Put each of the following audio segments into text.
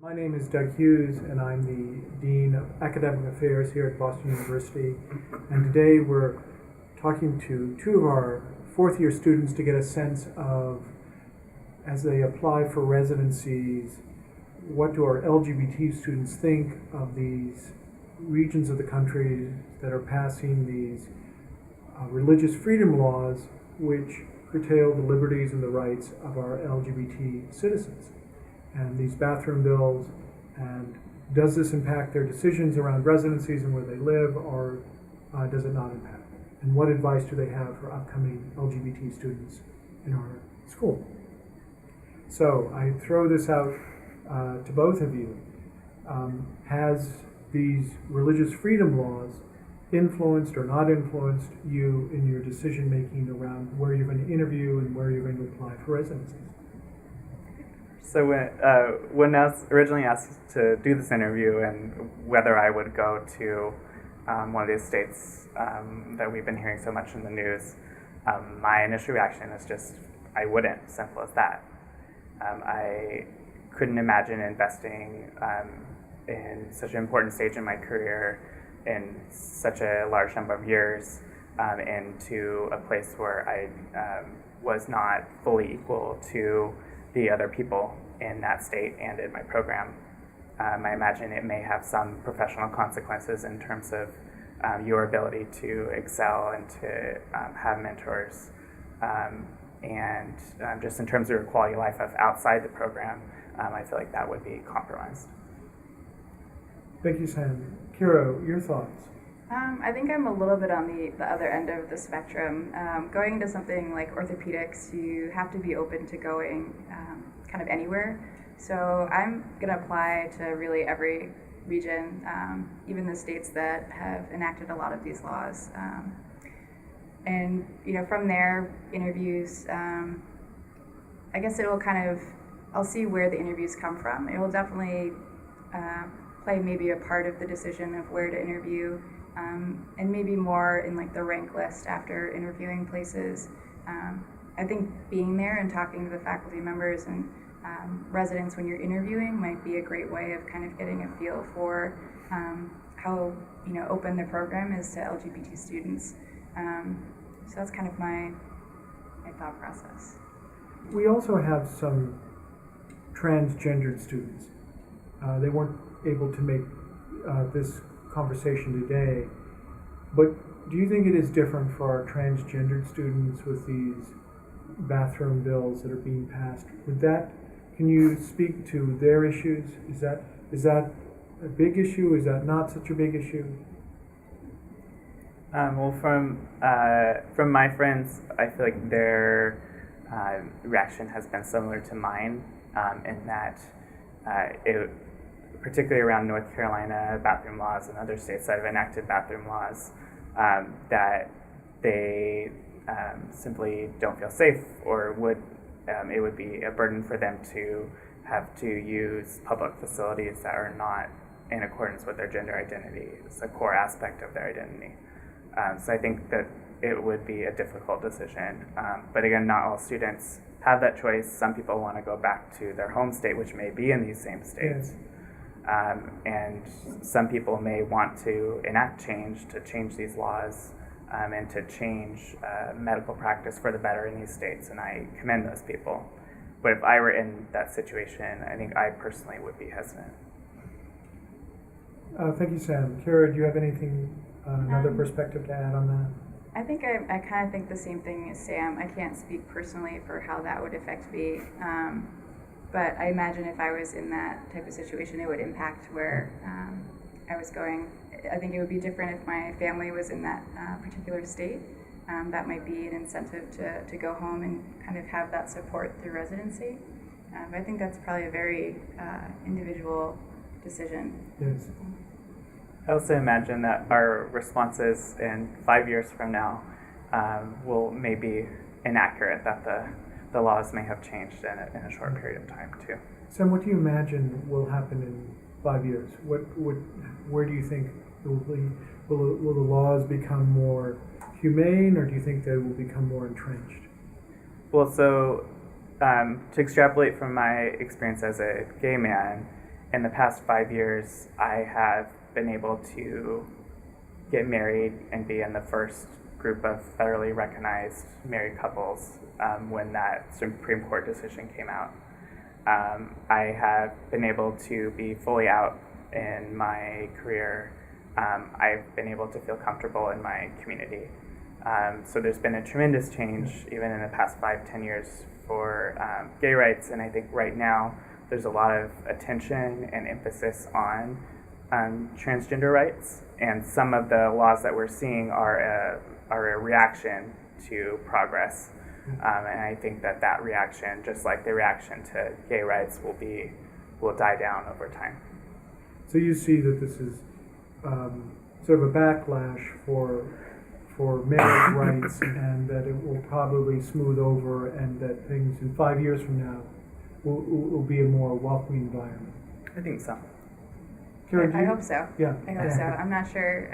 My name is Doug Hughes, and I'm the Dean of Academic Affairs here at Boston University. And today we're talking to two of our fourth-year students to get a sense of, as they apply for residencies, what do our LGBT students think of these regions of the country that are passing these religious freedom laws which curtail the liberties and the rights of our LGBT citizens. And these bathroom bills, and does this impact their decisions around residencies and where they live, or does it not impact? And what advice do they have for upcoming LGBT students in our school? So I throw this out to both of you. Has these religious freedom laws influenced or not influenced you in your decision making around where you're going to interview and where you're going to apply for residencies? So when I was originally asked to do this interview and whether I would go to one of these states that we've been hearing so much in the news, my initial reaction is just, I wouldn't, simple as that. I couldn't imagine investing in such an important stage in my career in such a large number of years into a place where I was not fully equal to the other people in that state and in my program. I imagine it may have some professional consequences in terms of your ability to excel and to have mentors, and just in terms of your quality of life outside the program, I feel like that would be compromised. Thank you, Sam. Kiro, your thoughts? I think I'm a little bit on the other end of the spectrum. Going into something like orthopedics, you have to be open to going kind of anywhere. So I'm going to apply to really every region, even the states that have enacted a lot of these laws. And from there, interviews, I guess it will I'll see where the interviews come from. It will definitely play maybe a part of the decision of where to interview. And maybe more in like the rank list after interviewing places. I think being there and talking to the faculty members and residents when you're interviewing might be a great way of kind of getting a feel for how open the program is to LGBT students. So that's kind of my thought process. We also have some transgendered students. They weren't able to make this conversation today, but do you think it is different for our transgendered students with these bathroom bills that are being passed? Can you speak to their issues? Is that a big issue? Is that not such a big issue? Well, from my friends, I feel like their reaction has been similar to mine, in that particularly around North Carolina bathroom laws and other states that have enacted bathroom laws, that they simply don't feel safe, or it would be a burden for them to have to use public facilities that are not in accordance with their gender identity. It's a core aspect of their identity. So I think that it would be a difficult decision. But again, not all students have that choice. Some people want to go back to their home state, which may be in these same states. Yes. And some people may want to enact change to change these laws and to change medical practice for the better in these states, and I commend those people. But if I were in that situation, I think I personally would be hesitant. Thank you, Sam. Kira, do you have anything, another perspective to add on that? I think I kind of think the same thing as Sam. I can't speak personally for how that would affect me. But I imagine if I was in that type of situation, it would impact where I was going. I think it would be different if my family was in that particular state. That might be an incentive to go home and kind of have that support through residency. But I think that's probably a very individual decision. Yes. I also imagine that our responses in 5 years from now will may be inaccurate, that the laws may have changed in a short period of time too. Sam, what do you imagine will happen in 5 years? Where do you think it will be? Will the laws become more humane, or do you think they will become more entrenched? Well, so to extrapolate from my experience as a gay man, in the past 5 years, I have been able to get married and be in the first group of federally recognized married couples when that Supreme Court decision came out. I have been able to be fully out in my career. I've been able to feel comfortable in my community. So there's been a tremendous change even in the past 5-10 years for gay rights, and I think right now there's a lot of attention and emphasis on transgender rights, and some of the laws that we're seeing are a reaction to progress. And I think that reaction, just like the reaction to gay rights, will die down over time. So you see that this is sort of a backlash for marriage rights, and that it will probably smooth over, and that things in 5 years from now will be a more welcoming environment. I think so. Karen, I hope so. Yeah. I hope so. I'm not sure.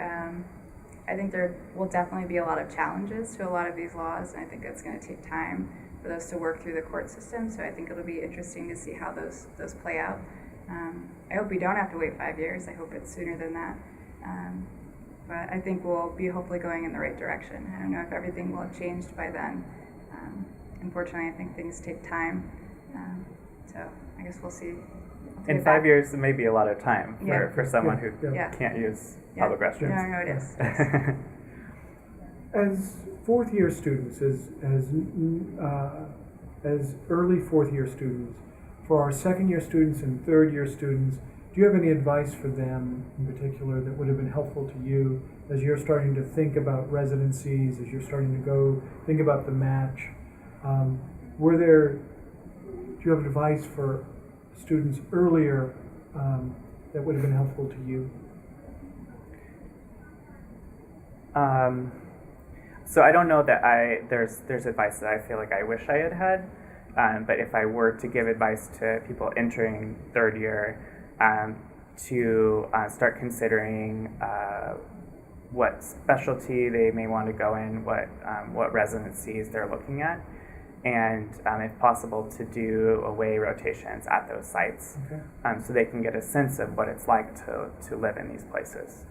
I think there will definitely be a lot of challenges to a lot of these laws, and I think it's going to take time for those to work through the court system. So I think it'll be interesting to see how those play out. I hope we don't have to wait 5 years. I hope it's sooner than that. But I think we'll be hopefully going in the right direction. I don't know if everything will have changed by then. Unfortunately, I think things take time. So I guess we'll see. In 5 years, it may be a lot of time for someone who Yeah. can't use public restrooms. No, it is. As fourth year students, as early fourth year students, for our second year students and third year students, do you have any advice for them in particular that would have been helpful to you as you're starting to think about residencies, as you're starting to go think about the match? Do you have advice for students earlier that would have been helpful to you? So I don't know that there's advice that I feel like I wish I had had, but if I were to give advice to people entering third year, to start considering what specialty they may want to go in, what residencies they're looking at, and if possible to do away rotations at those sites, so they can get a sense of what it's like to live in these places.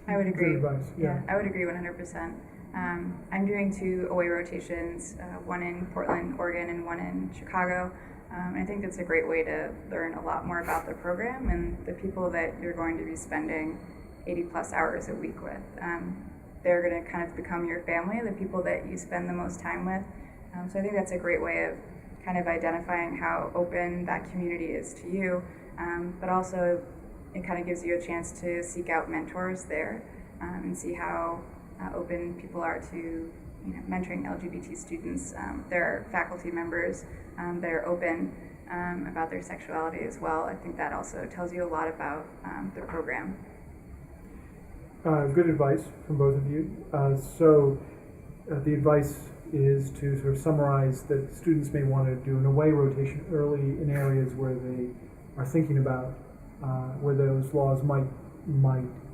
I would agree. Good advice. Yeah. I would agree 100%. I'm doing 2 away rotations, one in Portland, Oregon, and one in Chicago. And I think that's a great way to learn a lot more about the program and the people that you're going to be spending 80 plus hours a week with. They're going to kind of become your family, the people that you spend the most time with. So I think that's a great way of kind of identifying how open that community is to you, but also it kind of gives you a chance to seek out mentors there and see how open people are to mentoring LGBT students. There are faculty members that are open about their sexuality as well. I think that also tells you a lot about the program. Good advice from both of you. So the advice is to sort of summarize that students may want to do an away rotation early in areas where they are thinking about where those laws might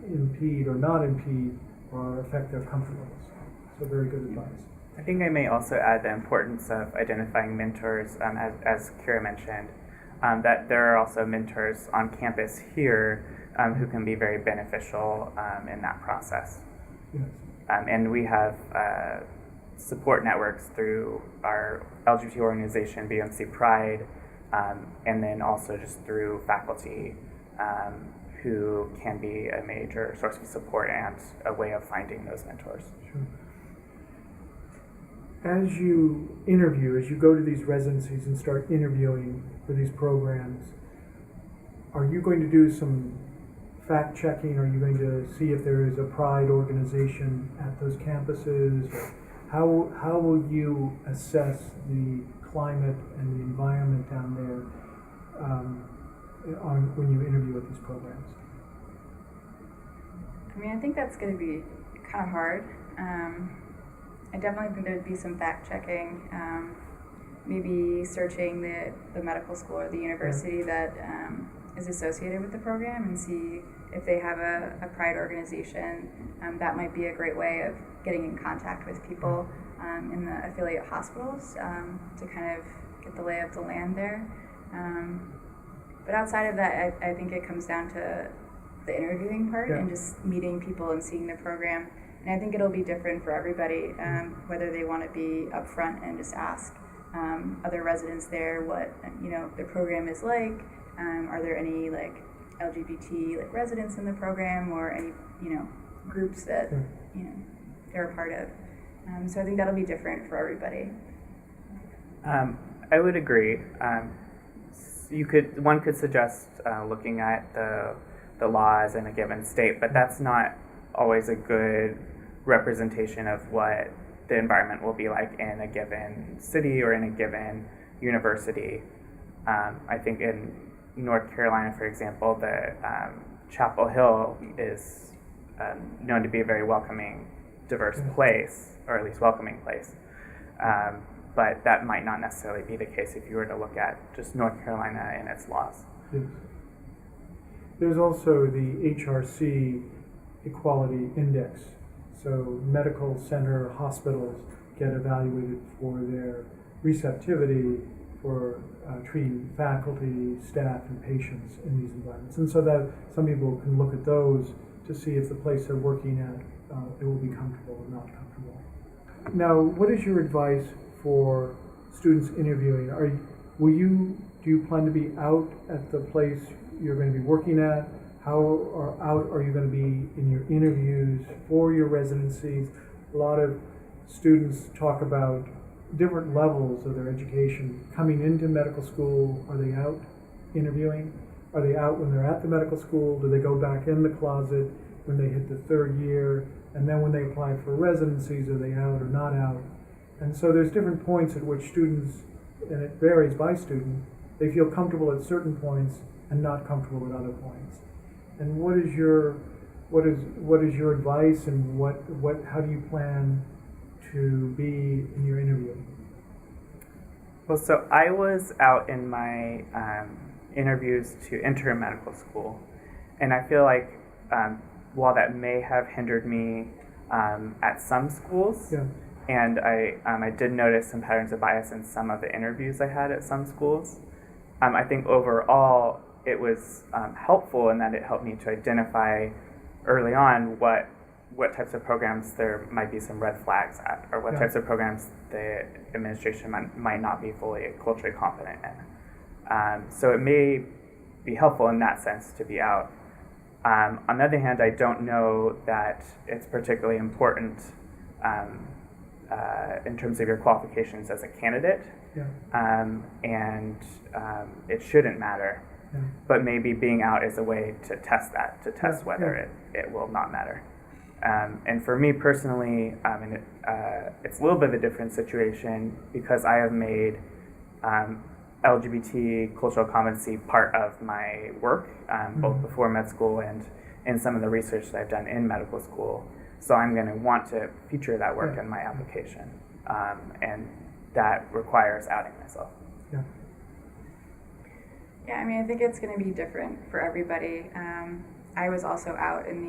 impede or not impede or affect their comfort levels. So very good advice. I think I may also add the importance of identifying mentors, as Kira mentioned, that there are also mentors on campus here who can be very beneficial in that process. Yes. And we have support networks through our LGBT organization, BUSM Pride, and then also just through faculty who can be a major source of support and a way of finding those mentors. Sure. As you interview, as you go to these residencies and start interviewing for these programs, are you going to do some fact checking? Are you going to see if there is a Pride organization at those campuses? How will you assess the climate and the environment down there when you interview with these programs? I mean, I think that's going to be kind of hard. I definitely think there'd be some fact checking, maybe searching the medical school or the university that is associated with the program and see if they have a Pride organization. That might be a great way of getting in contact with people in the affiliate hospitals to kind of get the lay of the land there. But outside of that, I think it comes down to the interviewing part Yeah. and just meeting people and seeing the program. And I think it'll be different for everybody, whether they want to be upfront and just ask other residents there what the program is like. Are there any like LGBT like residents in the program, or any groups that they're a part of? So I think that'll be different for everybody. I would agree. One could suggest looking at the laws in a given state, but that's not always a good representation of what the environment will be like in a given city or in a given university. I think in North Carolina, for example, the Chapel Hill is known to be a very welcoming, diverse place, or at least welcoming place. But that might not necessarily be the case if you were to look at just North Carolina and its laws. Yes. There's also the HRC Equality Index. So medical center hospitals get evaluated for their receptivity for treating faculty, staff, and patients in these environments. And so that some people can look at those to see if the place they're working at, it will be comfortable or not comfortable. Now, what is your advice for students interviewing? Do you plan to be out at the place you're going to be working at? How out are you going to be in your interviews for your residencies? A lot of students talk about different levels of their education. Coming into medical school, are they out interviewing? Are they out when they're at the medical school? Do they go back in the closet when they hit the third year? And then when they apply for residencies, are they out or not out? And so there's different points at which students, and it varies by student, they feel comfortable at certain points and not comfortable at other points. And what is your advice, and how do you plan to be in your interview? Well, so I was out in my interviews to enter medical school, and I feel like while that may have hindered me at some schools, Yeah. and I did notice some patterns of bias in some of the interviews I had at some schools, I think overall it was helpful in that it helped me to identify early on what types of programs there might be some red flags at, or what types of programs the administration might not be fully culturally competent in. So it may be helpful in that sense to be out. On the other hand, I don't know that it's particularly important in terms of your qualifications as a candidate, and it shouldn't matter. Yeah. But maybe being out is a way to test that, to test whether it will not matter. And for me personally, it's a little bit of a different situation because I have made LGBT cultural competency part of my work, both before med school and in some of the research that I've done in medical school. So I'm going to want to feature that work in my application, and that requires outing myself. Yeah. Yeah, I mean, I think it's going to be different for everybody. I was also out in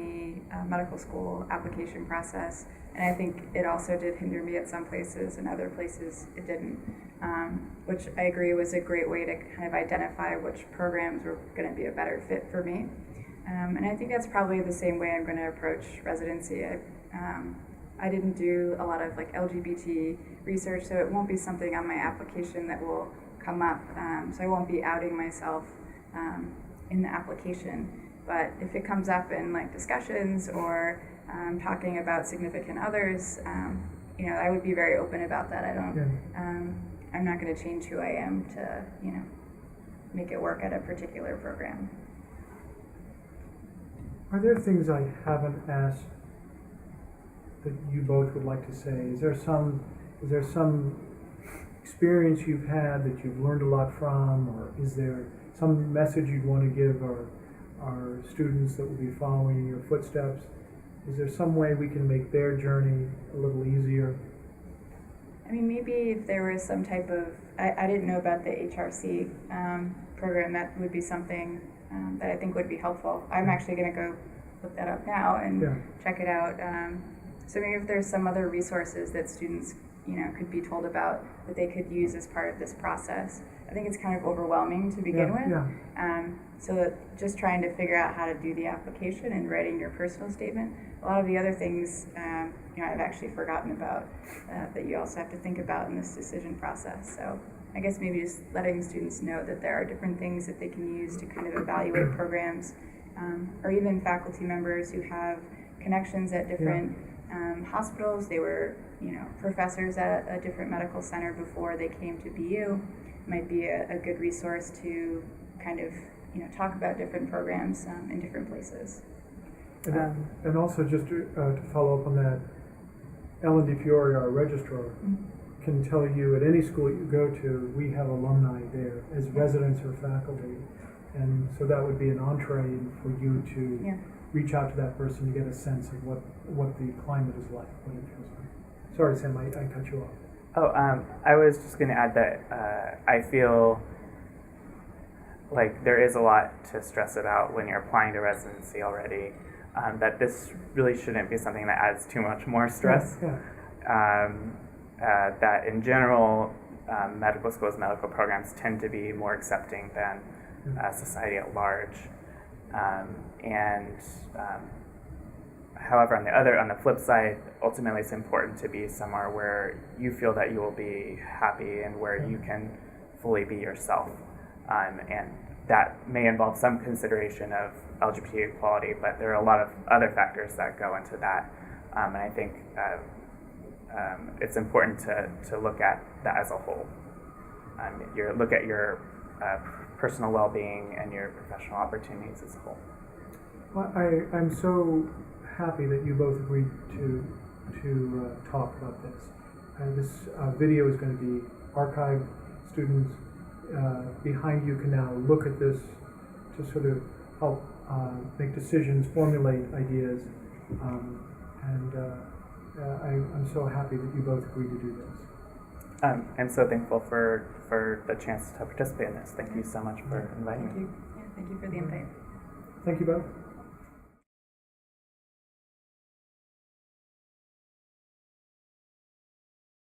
the medical school application process, and I think it also did hinder me at some places, and other places it didn't, which I agree was a great way to kind of identify which programs were going to be a better fit for me. And I think that's probably the same way I'm going to approach residency. I didn't do a lot of like LGBT research, so it won't be something on my application that will come up. So I won't be outing myself in the application. But if it comes up in like discussions or talking about significant others, I would be very open about that. I'm not going to change who I am to, make it work at a particular program. Are there things I haven't asked that you both would like to say? Is there some experience you've had that you've learned a lot from, or is there some message you'd want to give our students that will be following in your footsteps? Is there some way we can make their journey a little easier? I mean, maybe if there was some type of, I didn't know about the HRC program, that would be something that I think would be helpful. I'm actually going to go look that up now and check it out. So maybe if there's some other resources that students, could be told about that they could use as part of this process. I think it's kind of overwhelming to begin with. Yeah. So just trying to figure out how to do the application and writing your personal statement. A lot of the other things, I've actually forgotten about that you also have to think about in this decision process. So I guess maybe just letting students know that there are different things that they can use to kind of evaluate programs, or even faculty members who have connections at different hospitals. They were, professors at a different medical center before they came to BU. Might be a good resource to kind of, talk about different programs in different places. And also just to follow up on that, Ellen DiFiore, our registrar, can tell you at any school you go to, we have alumni there as residents or faculty. And so that would be an entree for you to reach out to that person to get a sense of what the climate is like, what it feels like. Sorry, Sam, I cut you off. Oh, I was just going to add that I feel like there is a lot to stress about when you're applying to residency already. That this really shouldn't be something that adds too much more stress. That in general, medical schools, medical programs tend to be more accepting than society at large. However, on the flip side, ultimately it's important to be somewhere where you feel that you will be happy and where you can fully be yourself. And that may involve some consideration of LGBT equality, but there are a lot of other factors that go into that. And I think it's important to look at that as a whole. Look at your personal well-being and your professional opportunities as a whole. Well, I'm so happy that you both agreed to talk about this. This video is going to be archived. Students behind you can now look at this to sort of help make decisions, formulate ideas, and I'm so happy that you both agreed to do this. I'm so thankful for the chance to participate in this. Thank you so much for inviting me. Thank you for the invite. Thank you both.